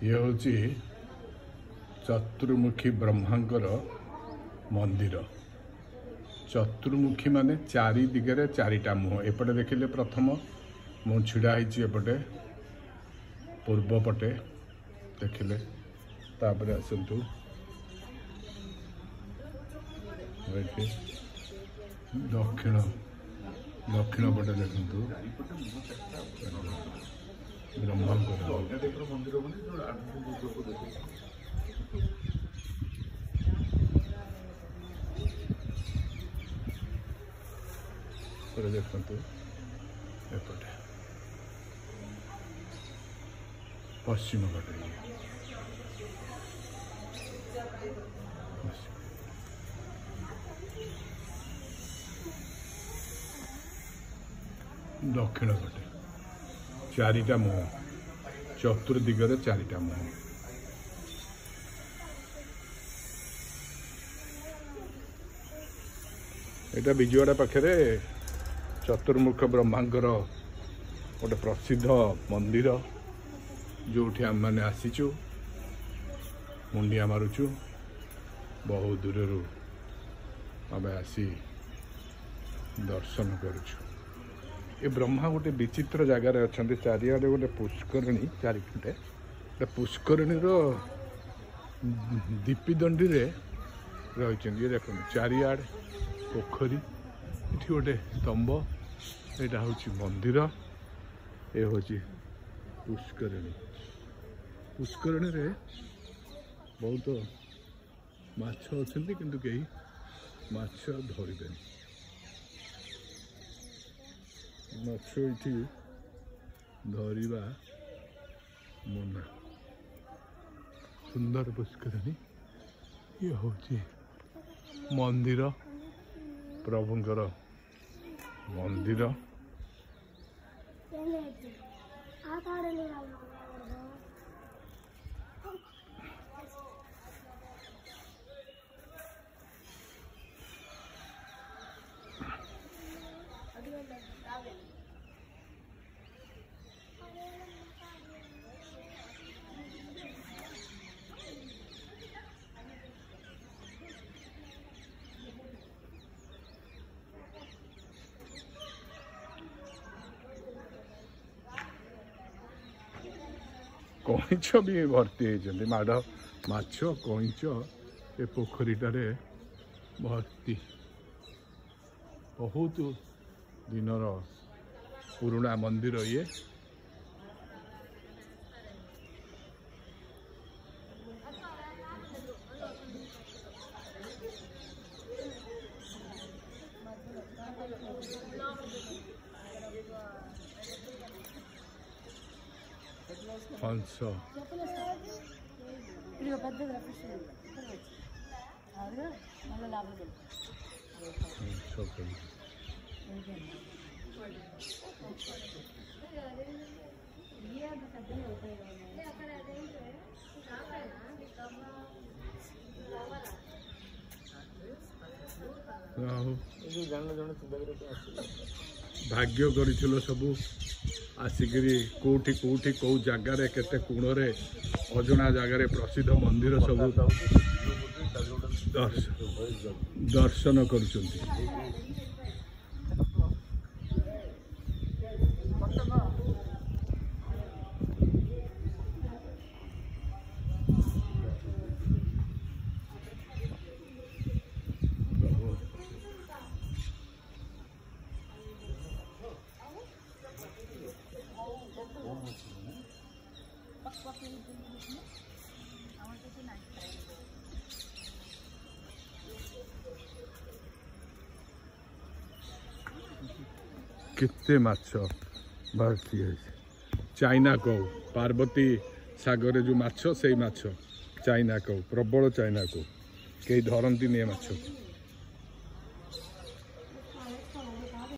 ये हूँ चतुर्मुखी ब्रह्मांकर मंदिर। चतुर्मुखी माने चारि दिगरे चारिटा मुह। एपटे देखिले प्रथम मु छिड़ा एपटे पूर्व पटे देखिले, तापर आसतु दक्षिण दक्षिण पटे देखु ब्रह्मांकर देखु एपटे पश्चिम पटे दक्षिण पटे चारिटा मुह, चतुर्दिगरे चारिटा मुह। एटा विजयवाड़ा पाखे चतुर्मुख ब्रह्मांकर गोटे प्रसिद्ध मंदिर, जो आम मैंने आसीचु मुंडिया मारुचु। बहुत दूर आम आसी दर्शन करुचु। ये ब्रह्मा गोटे विचित्र जगार अच्छा, चारिआडे गोटे पुष्करणी, चारिपटे गोटे पुष्करणी दीपीदंडी रही। ये देख चारिआडे पोखरी, ये गोटे स्तंभ, यहाँ हूँ मंदिर, ये हूँ पुष्करणी। पुष्करणी रे बहुत माछ अच्छा, किंतु कहीं माछ धरबे माछ ये धरवा मना। सुंदर पुष्करणी। ये हूँ मंदिर, प्रभुंकर मंदिर। कईच भी भर्ती होती, माड़ माछ कईच ए पोखरीटार भर्ती। बहुत दिनर पुराना मंदिर ये। हंस भाग्य कर सबू आसिकी कौटी कौटी कौ जगार केते कोणे अजना जगार प्रसिद्ध मंदिर सब दर्शन करुचंती। केते माछ भारती है। चाइना कौ पार्वती सागर जो माछ से माछ चाइना कौ प्रबल चाइना कौ कई धरती नहीं माछ।